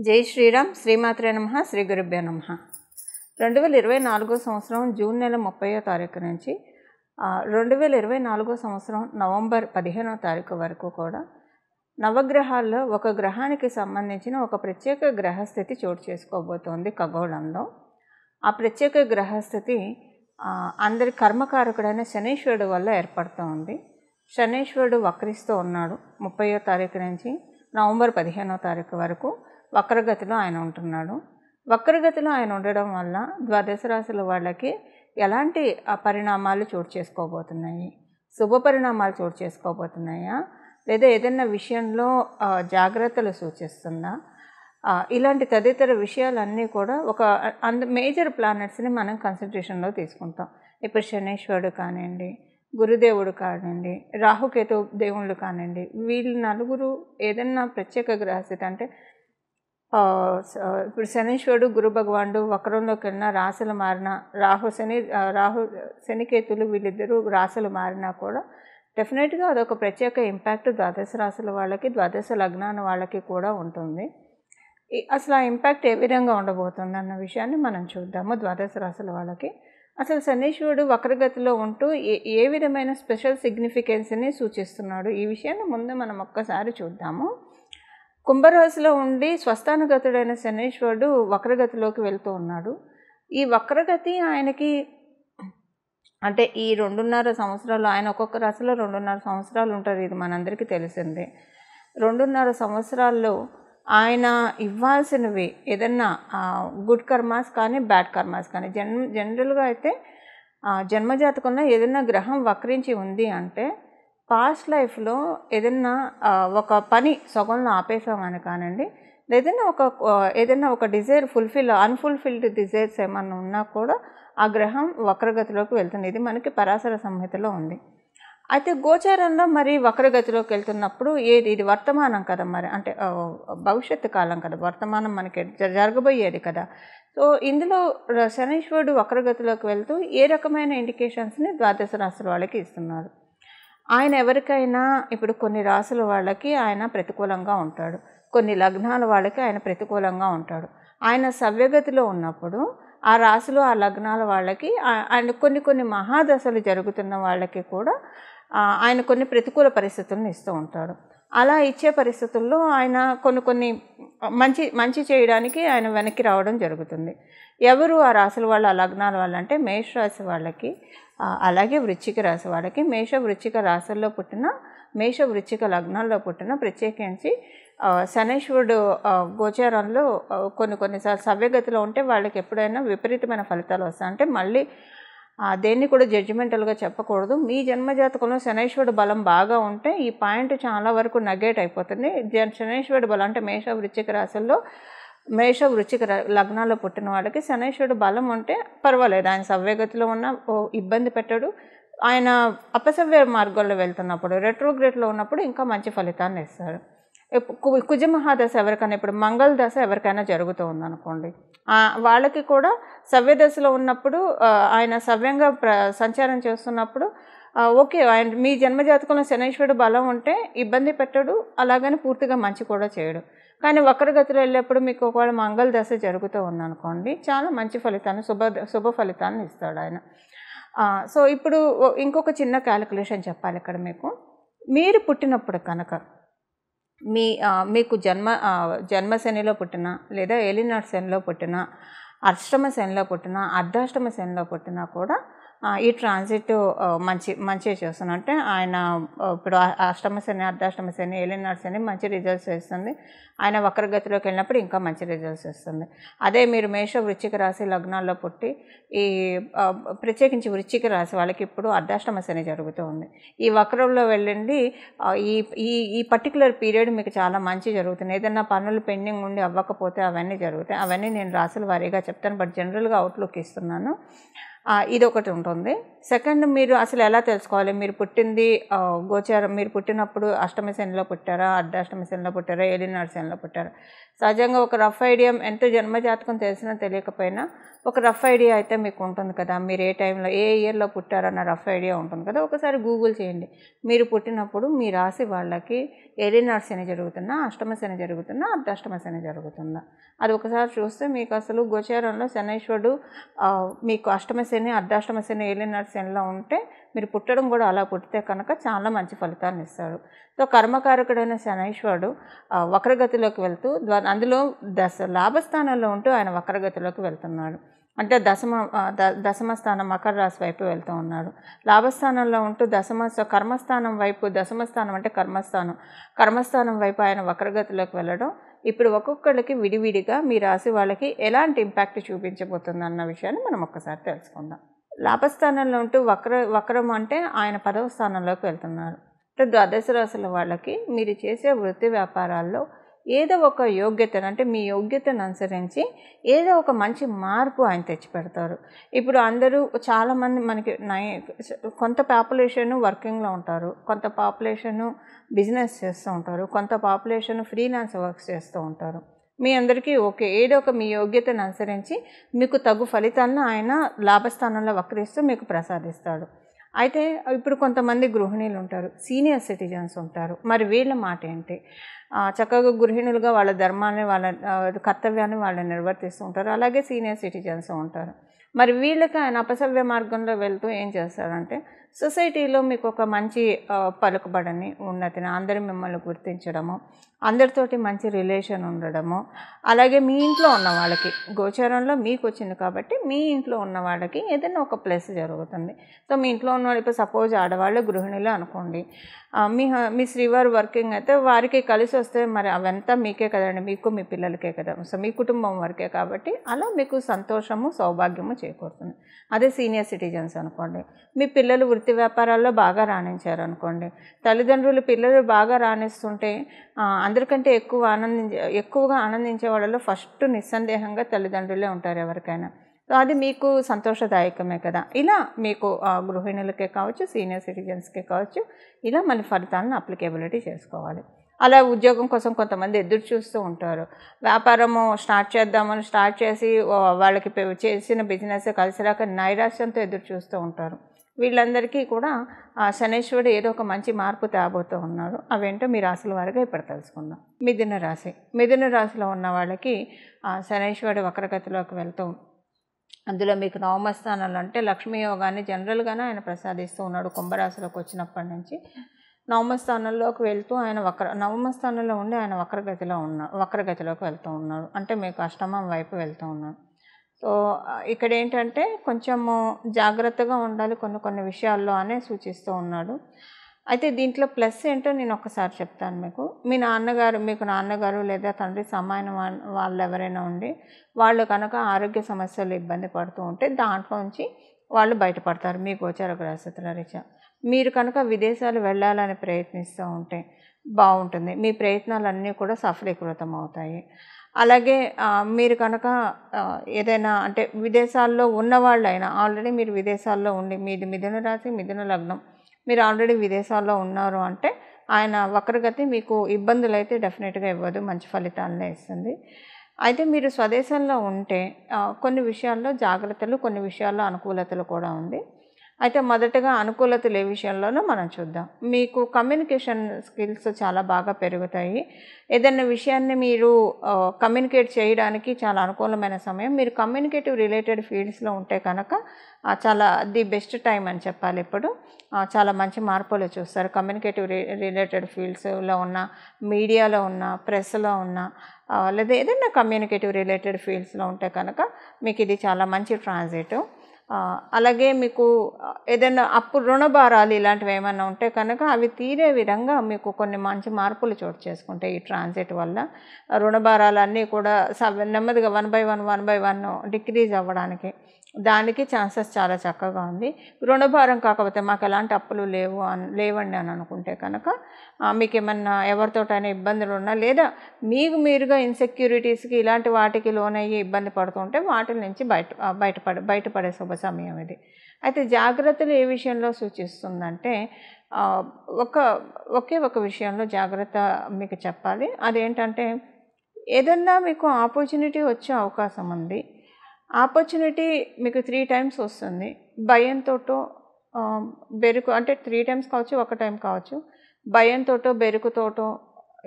జై శ్రీరామ్. శ్రీమాత్రే నమః. శ్రీ గురుభ్యో నమః. 2024 సంవత్సరం జూన్ నెల 30వ తారీఖు నుంచి 2024 సంవత్సరం నవంబర్ 15వ తారీఖు వరకు కూడా నవగ్రహాల్లో ఒక గ్రహానికి సంబంధించిన ఒక ప్రత్యేక గ్రహస్థితి చోటు చేసుకోబోతోంది ఖగోళంలో. ఆ ప్రత్యేక గ్రహస్థితి అందరి కర్మకారకుడైన శనీశ్వరుడు వల్ల ఏర్పడుతూ ఉంది. శనీశ్వరుడు వక్రిస్తూ ఉన్నాడు. 30వ తారీఖు నుంచి నవంబర్ 15వ తారీఖు వరకు వక్రగతిలో ఆయన ఉంటున్నాడు. వక్రగతిలో ఆయన ఉండడం వల్ల ద్వాదశ రాశుల వాళ్ళకి ఎలాంటి పరిణామాలు చోటు చేసుకోబోతున్నాయి? శుభ పరిణామాలు చోటు చేసుకోబోతున్నాయా, లేదా ఏదైనా విషయంలో జాగ్రత్తలు సూచిస్తుందా? ఇలాంటి తదితర విషయాలన్నీ కూడా ఒక మేజర్ ప్లానెట్స్ని మనం కన్సిడరేషన్లో తీసుకుంటాం. ఇప్పుడు శనీశ్వరుడు కానివ్వండి, గురుదేవుడు కానివ్వండి, రాహుకేతు దేవుళ్ళు కానివ్వండి, వీళ్ళు నలుగురు ఏదన్నా ప్రత్యేక గ్రహస్థితి అంటే ఇప్పుడు శనీశ్వరుడు గురు భగవానుడు వక్రంలోకి వెళ్ళిన రాశులు మారిన రాహు శనికేతులు వీళ్ళిద్దరూ రాశులు మారినా కూడా డెఫినెట్గా అదొక ప్రత్యేక ఇంపాక్ట్ ద్వాదశ రాశుల వాళ్ళకి, ద్వాదశ లగ్నాల వాళ్ళకి కూడా ఉంటుంది. అసలు ఆ ఇంపాక్ట్ ఏ విధంగా ఉండబోతుంది అన్న విషయాన్ని మనం చూద్దాము. ద్వాదశ రాశుల వాళ్ళకి అసలు శనీశ్వరుడు వక్రగతిలో ఉంటూ ఏ విధమైన స్పెషల్ సిగ్నిఫికెన్స్ని సూచిస్తున్నాడు, ఈ విషయాన్ని ముందు మనం ఒక్కసారి చూద్దాము. కుంభరాశిలో ఉండి స్వస్థానగతుడైన శనీశ్వరుడు వక్రగతిలోకి వెళ్తూ ఉన్నాడు. ఈ వక్రగతి ఆయనకి అంటే ఈ 2.5 సంవత్సరాలు, ఆయన ఒక్కొక్క రాశిలో 2.5 సంవత్సరాలు ఉంటారు, ఇది మనందరికీ తెలిసిందే. 2.5 సంవత్సరాల్లో ఆయన ఇవ్వాల్సినవి ఏదన్నా గుడ్ కర్మాస్ కానీ బ్యాడ్ కర్మాస్ కానీ జనరల్గా అయితే జన్మజాతకంలో ఏదైనా గ్రహం వక్రించి ఉంది అంటే పాస్ట్ లైఫ్లో ఏదైనా ఒక పని సగంలో ఆపేసామని కానివ్వండి, ఏదైనా ఒక డిజైర్ అన్ఫుల్ఫిల్డ్ డిజైర్స్ ఏమన్నా ఉన్నా కూడా ఆ గ్రహం వక్రగతిలోకి వెళ్తుంది. ఇది మనకి పరాశర సంహితలో ఉంది. అయితే గోచారంలో మరి వక్రగతిలోకి వెళ్తున్నప్పుడు ఇది వర్తమానం కదా, మరి అంటే భవిష్యత్తు కాలం కదా, వర్తమానం మనకి జరగబోయేది కదా. సో ఇందులో శనీశ్వరుడు వక్రగతిలోకి వెళ్తూ ఏ రకమైన ఇండికేషన్స్ని ద్వాదశ రాశుల వాళ్ళకి ఇస్తున్నారు? ఆయన ఎవరికైనా ఇప్పుడు కొన్ని రాశుల వాళ్ళకి ఆయన ప్రతికూలంగా ఉంటాడు, కొన్ని లగ్నాల వాళ్ళకి ఆయన ప్రతికూలంగా ఉంటాడు. ఆయన సవ్యగతిలో ఉన్నప్పుడు ఆ రాశులు ఆ లగ్నాల వాళ్ళకి ఆయన కొన్ని మహాదశలు జరుగుతున్న వాళ్ళకి కూడా ఆయన కొన్ని ప్రతికూల పరిస్థితులను ఇస్తూ ఉంటాడు. అలా ఇచ్చే పరిస్థితుల్లో ఆయన కొన్ని మంచి చేయడానికి ఆయన వెనక్కి రావడం జరుగుతుంది. ఎవరు ఆ రాశుల వాళ్ళు, ఆ లగ్నాల వాళ్ళు అంటే మేషరాశి వాళ్ళకి, అలాగే వృశ్చిక రాశి వాళ్ళకి. వృశ్చిక రాశుల్లో పుట్టిన, వృశ్చిక లగ్నాల్లో పుట్టిన, ప్రత్యేకించి శనీశ్వరుడు గోచారంలో కొన్నిసార్లు సవ్యగతిలో ఉంటే వాళ్ళకి ఎప్పుడైనా విపరీతమైన ఫలితాలు వస్తాయి. అంటే మళ్ళీ దేన్ని కూడా జడ్జిమెంటల్గా చెప్పకూడదు. మీ జన్మజాతకంలో శనీశ్వరుడు బలం బాగా ఉంటే ఈ పాయింట్ చాలా వరకు నెగేట్ అయిపోతుంది. శనీశ్వరుడు బలం అంటే వృశ్చిక రాశుల్లో వృశ్చిక లగ్నాల్లో పుట్టిన వాళ్ళకి శనీశ్వరుడు బలం ఉంటే పర్వాలేదు, ఆయన సవ్యగతిలో ఉన్న ఇబ్బంది పెట్టడు. ఆయన అపసవ్య మార్గంలో వెళ్తున్నప్పుడు, రెట్రోగ్రేడ్లో ఉన్నప్పుడు ఇంకా మంచి ఫలితాన్ని ఇస్తాడు. కుజమహాదశ ఎవరికైనా, ఇప్పుడు మంగళ దశ ఎవరికైనా జరుగుతూ ఉందనుకోండి, వాళ్ళకి కూడా సవ్యదశలో ఉన్నప్పుడు ఆయన సవ్యంగా సంచారం చేస్తున్నప్పుడు ఓకే, ఆయన మీ జన్మజాతకంలో శనీశ్వరుడు బలం ఉంటే ఇబ్బంది పెట్టడు, అలాగని పూర్తిగా మంచి కూడా చేయడు. కానీ వక్రగతిలో వెళ్ళేప్పుడు మీకు ఒకవేళ మంగళ దశ జరుగుతూ ఉందనుకోండి, చాలా మంచి ఫలితాన్ని, శుభ ఫలితాన్ని ఇస్తాడు ఆయన. సో ఇప్పుడు ఇంకొక చిన్న క్యాలిక్యులేషన్ చెప్పాలి ఇక్కడ మీకు. మీరు పుట్టినప్పుడు కనుక మీకు జన్మ శనిలో పుట్టినా, లేదా ఏలినాటి శనిలో పుట్టినా, అష్టమ శనిలో పుట్టినా, అర్ధాష్టమ శనిలో పుట్టినా కూడా ఈ ట్రాన్సిట్ మంచిగా చేస్తున్నాడు. అంటే ఆయన ఇప్పుడు అష్టమ శని, అర్ధాష్టమ శని, ఏలినాటి శని మంచి రిజల్ట్స్ ఇస్తుంది. ఆయన వక్రగతిలోకి వెళ్ళినప్పుడు ఇంకా మంచి రిజల్ట్స్ ఇస్తుంది. అదే మీరు వృశ్చిక రాశి లగ్నాల్లో పుట్టి ప్రత్యేకించి వృశ్చిక రాశి వాళ్ళకి ఇప్పుడు అర్ధాష్టమ శని జరుగుతూ ఉంది. ఈ వక్రంలో వెళ్ళండి, ఈ పర్టికులర్ పీరియడ్ మీకు చాలా మంచి జరుగుతుంది. ఏదైనా పనులు పెండింగ్ ఉండి అవ్వకపోతే అవన్నీ జరుగుతాయి. అవన్నీ నేను రాశుల వారీగా చెప్తాను, బట్ జనరల్గా అవుట్లుక్ ఇస్తున్నాను. ఇదొకటి ఉంటుంది. సెకండ్, మీరు అసలు ఎలా తెలుసుకోవాలి మీరు పుట్టింది గోచారం, మీరు పుట్టినప్పుడు అష్టమ శనిలో పుట్టారా, అర్ధాష్టమ శనిలో పుట్టారా, ఏలినాటి శనిలో పుట్టారా? సహజంగా ఒక రఫ్ ఐడియా, ఎంత జన్మజాతకం తెలిసినా తెలియకపోయినా ఒక రఫ్ ఐడియా అయితే మీకు ఉంటుంది కదా. మీరు ఏ టైంలో ఏ ఇయర్లో పుట్టారన్న రఫ్ ఐడియా ఉంటుంది కదా. ఒకసారి గూగుల్ చేయండి. మీరు పుట్టినప్పుడు మీ రాశి వాళ్ళకి ఏలినాటి శని జరుగుతున్నా, అష్టమ శని జరుగుతున్నా, అర్ధాష్టమ శని జరుగుతుందా, అది ఒకసారి చూస్తే మీకు అసలు గోచారంలో శనైశ్వరుడు మీకు అష్టమ శని, అర్ధాష్టమ శని, ఏలినాటి శనిలో ఉంటే మీరు పుట్టడం కూడా అలా పుట్టితే కనుక చాలా మంచి ఫలితాన్ని ఇస్తాడు. సో కర్మకారకుడైన శనైశ్వరుడు వక్రగతిలోకి వెళ్తూ అందులో లాభస్థానంలో ఉంటూ ఆయన వక్రగతిలోకి వెళ్తున్నాడు. అంటే దశమ స్థానం మకర రాశి వైపు వెళ్తూ ఉన్నాడు. లాభస్థానంలో ఉంటూ కర్మస్థానం వైపు, దశమ స్థానం అంటే కర్మస్థానం వైపు ఆయన వక్రగతిలోకి వెళ్ళడం ఇప్పుడు ఒక్కొక్కళ్ళకి విడివిడిగా మీ రాశి వాళ్ళకి ఎలాంటి ఇంపాక్ట్ చూపించబోతుంది అన్న విషయాన్ని మనం ఒక్కసారి తెలుసుకుందాం. లాభస్థానంలో ఉంటూ వక్రం అంటే ఆయన 10వ స్థానంలోకి వెళ్తున్నారు. అంటే ద్వాదశ రాశుల వాళ్ళకి మీరు చేసే వృత్తి వ్యాపారాల్లో ఏదో ఒక యోగ్యతను, అంటే మీ యోగ్యతను అనుసరించి ఏదో ఒక మంచి మార్పు ఆయన తెచ్చిపెడతారు. ఇప్పుడు అందరూ చాలామంది మనకి కొంత పాపులేషను వర్కింగ్లో ఉంటారు, కొంత పాపులేషను బిజినెస్ చేస్తూ ఉంటారు, కొంత పాపులేషన్ ఫ్రీలాన్స్ వర్క్స్ చేస్తూ ఉంటారు. మీ అందరికీ ఓకే, ఏదో ఒక మీ యోగ్యతను అనుసరించి మీకు తగు ఫలితాలను ఆయన లాభస్థానంలో వక్రిస్తూ మీకు ప్రసాదిస్తాడు. అయితే ఇప్పుడు కొంతమంది గృహిణీలు ఉంటారు, సీనియర్ సిటిజన్స్ ఉంటారు. మరి వీళ్ళ మాట ఏంటి? చక్కగా గృహిణులుగా వాళ్ళ ధర్మాన్ని, వాళ్ళ కర్తవ్యాన్ని వాళ్ళు నిర్వర్తిస్తూ ఉంటారు. అలాగే సీనియర్ సిటిజన్స్ ఉంటారు. మరి వీళ్ళకి ఆయన అపసవ్య మార్గంలో వెళ్తూ ఏం చేస్తారంటే, సొసైటీలో మీకు ఒక మంచి పలుకుబడిని, ఉన్నతిని, అందరూ మిమ్మల్ని గుర్తించడము, అందరితోటి మంచి రిలేషన్ ఉండడము, అలాగే మీ ఇంట్లో ఉన్న వాళ్ళకి, గోచారంలో మీకు వచ్చింది కాబట్టి మీ ఇంట్లో ఉన్న వాళ్ళకి ఏదైనా ఒక ప్లస్ జరుగుతుంది. సో మీ ఇంట్లో ఉన్న వాళ్ళు, ఇప్పుడు సపోజ్ ఆడవాళ్ళు గృహిణులు అనుకోండి, మీ శ్రీవారు వర్కింగ్ అయితే వారికి కలిసి వస్తే మరి అవంతా మీకే కదండి, మీకు మీ పిల్లలకే కదా, సో మీ కుటుంబం వరకే కాబట్టి అలా మీకు సంతోషము, సౌభాగ్యము చేకూరుతుంది. అదే సీనియర్ సిటిజన్స్ అనుకోండి, మీ పిల్లలు వృత్తి వ్యాపారాల్లో బాగా రాణించారు అనుకోండి, తల్లిదండ్రులు పిల్లలు బాగా రాణిస్తుంటే అందరికంటే ఎక్కువగా ఆనందించే వాళ్ళలో ఫస్ట్ నిస్సందేహంగా తల్లిదండ్రులే ఉంటారు ఎవరికైనా. సో అది మీకు సంతోషదాయకమే కదా. ఇలా మీకు గృహిణులకే కావచ్చు, సీనియర్ సిటిజన్స్కే కావచ్చు, ఇలా మన ఫలితాలను అప్లికేబిలిటీ చేసుకోవాలి. అలా ఉద్యోగం కోసం కొంతమంది ఎదురు చూస్తూ ఉంటారు. వ్యాపారము స్టార్ట్ చేసి వాళ్ళకి చేసిన బిజినెస్ కలిసి రాక నైరాశ్యంతో ఎదురు చూస్తూ ఉంటారు. వీళ్ళందరికీ కూడా శనైశ్వరుడు ఏదో ఒక మంచి మార్పు తేబోతూ ఉన్నారు. అవేంటో మీ రాశుల వారిగా ఇప్పుడు తెలుసుకుందాం. మిథున రాశిలో ఉన్న వాళ్ళకి శనైశ్వరుడు వక్రగతిలోకి వెళ్తూ, అందులో మీకు నవమ స్థానంలో అంటే లక్ష్మీ యోగాన్ని జనరల్గానే ఆయన ప్రసాదిస్తూ ఉన్నాడు. కుంభరాశిలోకి వచ్చినప్పటి నుంచి నవమ స్థానంలోకి వెళ్తూ ఆయన నవమ స్థానంలో ఉండి ఆయన వక్రగతిలోకి వెళ్తూ ఉన్నాడు. అంటే మీకు అష్టమం వైపు వెళ్తూ ఉన్నాడు. సో ఇక్కడ ఏంటంటే కొంచెము జాగ్రత్తగా ఉండాలి కొన్ని విషయాల్లో అనే సూచిస్తూ ఉన్నాడు. అయితే దీంట్లో ప్లస్ ఏంటో నేను ఒకసారి చెప్తాను మీకు. మీకు నాన్నగారు లేదా తండ్రి సమాన వాళ్ళు ఎవరైనా ఉండి వాళ్ళు కనుక ఆరోగ్య సమస్యలు ఇబ్బంది పడుతూ ఉంటే దాంట్లోంచి వాళ్ళు బయటపడతారు మీ గోచార గ్రహస్థితుల రీత్యా. మీరు కనుక విదేశాలు వెళ్ళాలని ప్రయత్నిస్తూ ఉంటే బాగుంటుంది, మీ ప్రయత్నాలన్నీ కూడా సఫలీకృతం అవుతాయి. అలాగే మీరు కనుక ఏదైనా అంటే విదేశాల్లో ఉన్నవాళ్ళైనా, ఆల్రెడీ మీరు విదేశాల్లో ఉండి, మీది మిథున రాశి, మిథున లగ్నం, మీరు ఆల్రెడీ విదేశాల్లో ఉన్నారు అంటే ఆయన వక్రగతి మీకు ఇబ్బందులు అయితే డెఫినెట్గా ఇవ్వదు, మంచి ఫలితాలనే ఇస్తుంది. అయితే మీరు స్వదేశంలో ఉంటే కొన్ని విషయాల్లో జాగ్రత్తలు, కొన్ని విషయాల్లో అనుకూలతలు కూడా ఉంది. అయితే మొదటగా అనుకూలతలు ఏ విషయంలోనో మనం చూద్దాం. మీకు కమ్యూనికేషన్ స్కిల్స్ చాలా బాగా పెరుగుతాయి. ఏదైనా విషయాన్ని మీరు కమ్యూనికేట్ చేయడానికి చాలా అనుకూలమైన సమయం. మీరు కమ్యూనికేటివ్ రిలేటెడ్ ఫీల్డ్స్లో ఉంటే కనుక చాలా ది బెస్ట్ టైం అని చెప్పాలి. ఇప్పుడు చాలా మంచి మార్పులు చూస్తారు. కమ్యూనికేటివ్ రిలేటెడ్ ఫీల్డ్స్లో ఉన్న, మీడియాలో ఉన్న, ప్రెస్లో ఉన్న, లేదా ఏదైనా కమ్యూనికేటివ్ రిలేటెడ్ ఫీల్డ్స్లో ఉంటే కనుక మీకు ఇది చాలా మంచి ట్రాన్సిట్. అలాగే మీకు ఏదైనా రుణ భారాలు ఇలాంటివి ఏమైనా ఉంటే కనుక అవి తీరే విధంగా మీకు కొన్ని మంచి మార్పులు చోటు చేసుకుంటాయి ఈ ట్రాన్సిట్ వల్ల. రుణ భారాలన్నీ కూడా నెమ్మదిగా 1 by 1 డిక్రీజ్ అవ్వడానికి, దానికి ఛాన్సెస్ చాలా చక్కగా ఉంది. రుణభారం కాకపోతే మాకు ఎలాంటి అప్పులు లేవండి అని అనుకుంటే కనుక మీకేమన్నా ఎవరితోటైనా ఇబ్బందులు ఉన్నా లేదా మీకు మీరుగా ఇన్సెక్యూరిటీస్కి ఇలాంటి వాటికి లోనయ్యి ఇబ్బంది పడుతుంటే వాటి నుంచి బయటపడే శుభ సమయం ఇది. అయితే జాగ్రత్తలు ఏ విషయంలో సూచిస్తుందంటే ఒకే ఒక విషయంలో జాగ్రత్త మీకు చెప్పాలి. అదేంటంటే ఏదన్నా మీకు ఆపర్చునిటీ వచ్చే అవకాశం ఉంది. ఆపర్చునిటీ మీకు 3 times వస్తుంది. భయంతోటో బెరుకు అంటే 3 times కావచ్చు, ఒక టైం కావచ్చు. భయంతోటో బెరుకుతోటో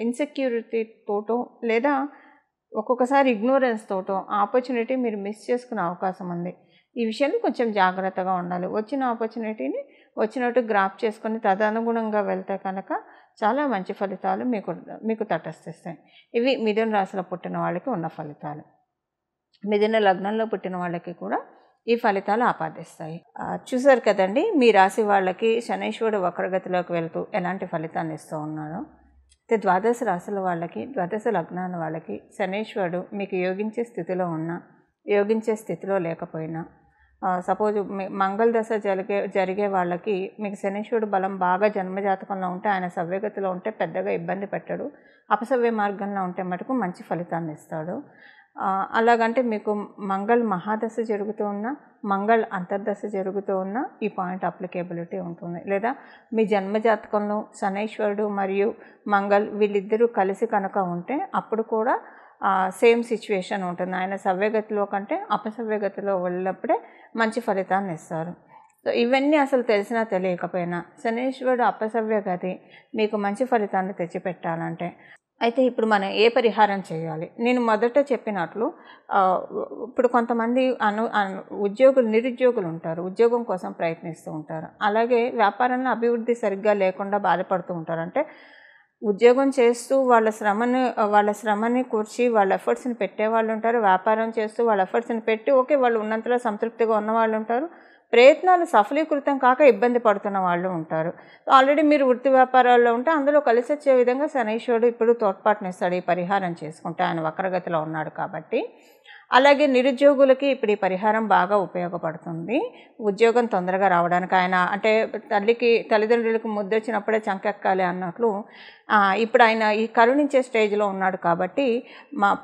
ఇన్సెక్యూరిటీతోటో లేదా ఒక్కొక్కసారి ఇగ్నోరెన్స్ తోటో ఆపర్చునిటీ మీరు మిస్ చేసుకునే అవకాశం ఉంది. ఈ విషయంలో కొంచెం జాగ్రత్తగా ఉండాలి. వచ్చిన ఆపర్చునిటీని వచ్చినట్టు గ్రాప్ చేసుకొని తదనుగుణంగా వెళ్తే కనుక చాలా మంచి ఫలితాలు మీకు తటస్థిస్తాయి. ఇవి మిథున రాశిలో పుట్టిన వాళ్ళకి ఉన్న ఫలితాలు. మిథున లగ్నంలో పుట్టిన వాళ్ళకి కూడా ఈ ఫలితాలు ఆపాదిస్తాయి. చూసారు కదండి, మీ రాశి వాళ్ళకి శనీశ్వరుడు వక్రగతిలోకి వెళ్తూ ఎలాంటి ఫలితాన్ని ఇస్తూ ఉన్నారో. అయితే ద్వాదశ రాశుల వాళ్ళకి, ద్వాదశ లగ్నాల వాళ్ళకి శనీశ్వరుడు మీకు యోగించే స్థితిలో ఉన్నా, యోగించే స్థితిలో లేకపోయినా, సపోజ్ మంగళ దశ జరిగే వాళ్ళకి మీకు శనీశ్వరుడు బలం బాగా జన్మజాతకంలో ఉంటే, ఆయన సవ్యగతిలో ఉంటే పెద్దగా ఇబ్బంది పెట్టడు. అపసవ్య మార్గంలో ఉంటే మటుకు మంచి ఫలితాన్ని ఇస్తాడు. అలాగంటే మీకు మంగళ మహాదశ జరుగుతూ ఉన్నా, మంగళ అంతర్దశ జరుగుతూ ఉన్నా ఈ పాయింట్ అప్లికేబిలిటీ ఉంటుంది. లేదా మీ జన్మజాతకంలో శనీశ్వరుడు మరియు మంగళ వీళ్ళిద్దరూ కలిసి కనుక ఉంటే అప్పుడు కూడా సేమ్ సిచ్యువేషన్ ఉంటుంది. ఆయన సవ్యగతిలో కంటే అపసవ్యగతిలో వెళ్ళినప్పుడే మంచి ఫలితాన్ని ఇస్తారు. సో ఇవన్నీ అసలు తెలిసినా తెలియకపోయినా శనీశ్వరుడు అపసవ్య గతి మీకు మంచి ఫలితాన్ని తెచ్చిపెట్టాలంటే అయితే ఇప్పుడు మనం ఏ పరిహారం చేయాలి? నేను మొదట చెప్పినట్లు ఇప్పుడు కొంతమంది నిరుద్యోగులు ఉంటారు, ఉద్యోగం కోసం ప్రయత్నిస్తూ ఉంటారు. అలాగే వ్యాపారంలో అభివృద్ధి సరిగ్గా లేకుండా బాధపడుతూ ఉంటారు. అంటే ఉద్యోగం చేస్తూ వాళ్ళ శ్రమని కూర్చి వాళ్ళ ఎఫర్ట్స్ని పెట్టేవాళ్ళు ఉంటారు. వ్యాపారం చేస్తూ వాళ్ళ ఎఫర్ట్స్ని పెట్టి ఓకే వాళ్ళు ఉన్నంతలో సంతృప్తిగా ఉన్నవాళ్ళు ఉంటారు. ప్రయత్నాలు సఫలీకృతం కాక ఇబ్బంది పడుతున్న వాళ్ళు ఉంటారు. ఆల్రెడీ మీరు వృత్తి వ్యాపారాల్లో ఉంటే అందులో కలిసి వచ్చే విధంగా శనీశ్వరుడు ఇప్పుడు తోడ్పాటునిస్తాడు ఈ పరిహారం చేసుకుంటే, ఆయన వక్రగతిలో ఉన్నాడు కాబట్టి. అలాగే నిరుద్యోగులకి ఇప్పుడు ఈ పరిహారం బాగా ఉపయోగపడుతుంది. ఉద్యోగం తొందరగా రావడానికి ఆయన అంటే తల్లిదండ్రులకు ముద్దొచ్చినప్పుడే చంకెక్కాలి అన్నట్లు ఇప్పుడు ఆయన ఈ కరుణించే స్టేజ్లో ఉన్నాడు కాబట్టి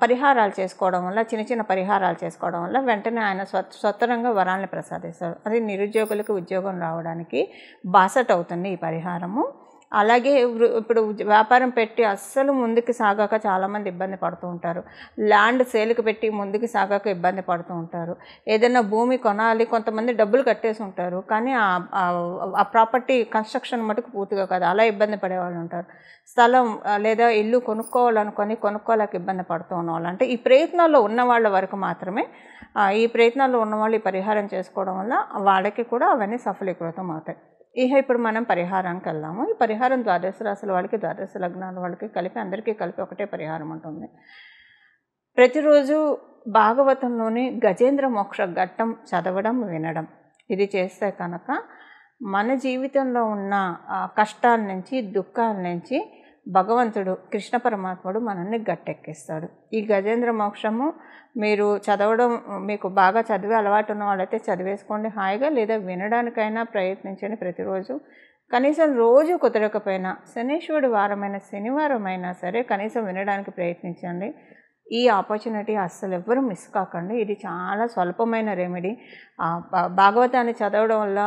పరిహారాలు చేసుకోవడం వల్ల, చిన్న పరిహారాలు చేసుకోవడం వల్ల వెంటనే ఆయన స్వతరంగా వరాలను ప్రసాదిస్తాడు. అది నిరుద్యోగులకు ఉద్యోగం రావడానికి బాసట అవుతుంది ఈ పరిహారము. అలాగే ఇప్పుడు వ్యాపారం పెట్టి అస్సలు ముందుకు సాగాక చాలామంది ఇబ్బంది పడుతూ ఉంటారు. ల్యాండ్ సేల్కి పెట్టి ముందుకు సాగాక ఇబ్బంది పడుతూ ఉంటారు. ఏదైనా భూమి కొనాలి, కొంతమంది డబ్బులు కట్టేసి ఉంటారు కానీ ఆ ప్రాపర్టీ కన్స్ట్రక్షన్ మటుకు పూర్తిగా కాదు, అలా ఇబ్బంది పడేవాళ్ళు ఉంటారు. స్థలం లేదా ఇల్లు కొనుక్కోలేక ఇబ్బంది పడుతూ ఉన్నవాళ్ళు, అంటే ఈ ప్రయత్నాల్లో ఉన్న వాళ్ళ వరకు మాత్రమే ఈ ప్రయత్నాల్లో ఉన్నవాళ్ళు ఈ పరిహారం చేసుకోవడం వల్ల వాళ్ళకి కూడా అవన్నీ సఫలీకృతం అవుతాయి. ఇప్పుడు మనం పరిహారానికి వెళ్దాము. ఈ పరిహారం ద్వాదశ రాశుల వాళ్ళకి, ద్వాదశ లగ్నాల వాళ్ళకి అందరికీ కలిపి ఒకటే పరిహారం ఉంటుంది. ప్రతిరోజు భాగవతంలోని గజేంద్ర మోక్ష ఘట్టం చదవడం, వినడం ఇది చేస్తే కనుక మన జీవితంలో ఉన్న కష్టాల నుంచి, దుఃఖాల నుంచి భగవంతుడు కృష్ణ పరమాత్ముడు మనల్ని గట్టెక్కిస్తాడు. ఈ గజేంద్ర మోక్షము మీరు చదవడం, మీకు బాగా చదివే అలవాటు ఉన్న వాళ్ళైతే చదివేసుకోండి హాయిగా, లేదా వినడానికైనా ప్రయత్నించండి ప్రతిరోజు. కనీసం రోజు కుదరకపోయినా శనీశ్వరుడు వారమైన శనివారం అయినా సరే కనీసం వినడానికి ప్రయత్నించండి. ఈ ఆపర్చునిటీ అస్సలు ఎవ్వరూ మిస్ కాకండి. ఇది చాలా స్వల్పమైన రెమెడీ. భాగవతాన్ని చదవడం వల్ల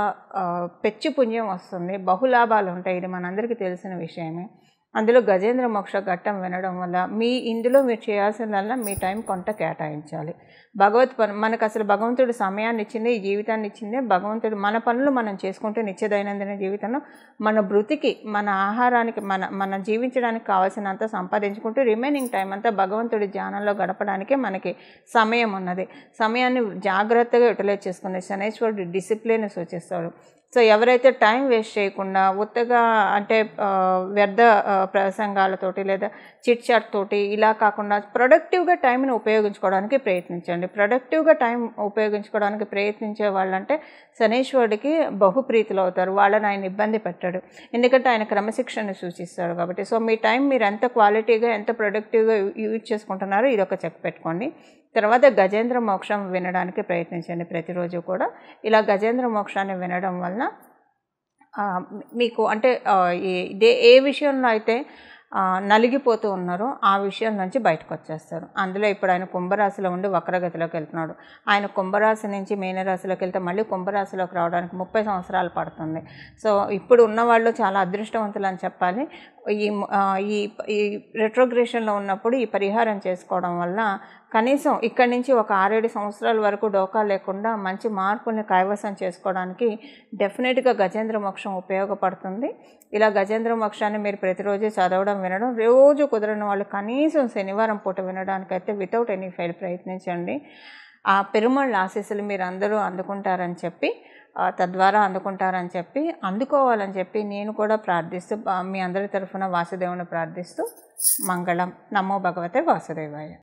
పెచ్చు పుణ్యం వస్తుంది, బహులాభాలు ఉంటాయి, ఇది మనందరికీ తెలిసిన విషయమే. అందులో గజేంద్ర మోక్ష ఘట్టం వినడం వల్ల ఇందులో మీరు చేయాల్సిందల్లా మీ టైం కొంత కేటాయించాలి. మనకు అసలు భగవంతుడు సమయాన్ని ఇచ్చిందే, ఈ జీవితాన్ని ఇచ్చిందే భగవంతుడు. మన పనులు మనం చేసుకుంటే నిత్య దైనందిన జీవితంలో మన బ్రతికి, మన ఆహారానికి, మన జీవించడానికి కావాల్సినంత సంపాదించుకుంటూ రిమైనింగ్ టైం అంతా భగవంతుడి ధ్యానంలో గడపడానికే మనకి సమయం ఉన్నది. సమయాన్ని జాగ్రత్తగా యూటిలైజ్ చేసుకునే శనీశ్వరుడు డిసిప్లిన్ సూచిస్తాడు. సో ఎవరైతే టైం వేస్ట్ చేయకుండా ఉత్తగా అంటే వ్యర్థ ప్రసంగాలతోటి లేదా చిట్ చాట్ తోటి ఇలా కాకుండా ప్రొడక్టివ్గా టైంని ఉపయోగించుకోవడానికి ప్రయత్నించండి. ప్రొడక్టివ్గా టైం ఉపయోగించుకోవడానికి ప్రయత్నించే వాళ్ళంటే శనీశ్వరుడికి బహుప్రీతులు అవుతారు. వాళ్ళని ఆయన ఇబ్బంది పెట్టాడు, ఎందుకంటే ఆయన క్రమశిక్షణని సూచిస్తాడు కాబట్టి. సో మీ టైం మీరు ఎంత క్వాలిటీగా, ఎంత ప్రొడక్టివ్గా యూజ్ చేసుకుంటున్నారో ఇది ఒక చెక్ పెట్టుకోండి. తర్వాత గజేంద్ర మోక్షం వినడానికి ప్రయత్నించండి ప్రతిరోజు కూడా. ఇలా గజేంద్ర మోక్షాన్ని వినడం వలన మీకు అంటే ఏ విషయంలో అయితే నలిగిపోతూ ఉన్నారో ఆ విషయం నుంచి బయటకు వచ్చేస్తారు. అందులో ఇప్పుడు ఆయన కుంభరాశిలో ఉండి వక్రగతిలోకి వెళ్తున్నాడు. ఆయన కుంభరాశి నుంచి మీనరాశిలోకి వెళ్తే మళ్ళీ కుంభరాశిలోకి రావడానికి 30 సంవత్సరాలు పడుతుంది. సో ఇప్పుడు ఉన్నవాళ్ళు చాలా అదృష్టవంతులు అని చెప్పాలి. ఈ రెట్రోగ్రేషన్లో ఉన్నప్పుడు ఈ పరిహారం చేసుకోవడం వల్ల కనీసం ఇక్కడి నుంచి ఒక 6-7 సంవత్సరాల వరకు డోకా లేకుండా మంచి మార్పుల్ని కైవసం చేసుకోవడానికి డెఫినెట్గా గజేంద్ర మోక్షం ఉపయోగపడుతుంది. ఇలా గజేంద్ర మోక్షాన్ని మీరు ప్రతిరోజు చదవడం వినడం, రోజు కుదరని వాళ్ళు కనీసం శనివారం పూట వినడానికైతే వితౌట్ ఎనీ ఫెయిల్ ప్రయత్నించండి. ఆ పెరుమాళ్ళ ఆశీస్సులు మీరు అందరూ అందుకుంటారని చెప్పి తద్వారా అందుకోవాలని చెప్పి నేను కూడా ప్రార్థిస్తూ మీ అందరి తరఫున వాసుదేవుని ప్రార్థిస్తూ మంగళం. నమో భగవతే వాసుదేవాయ.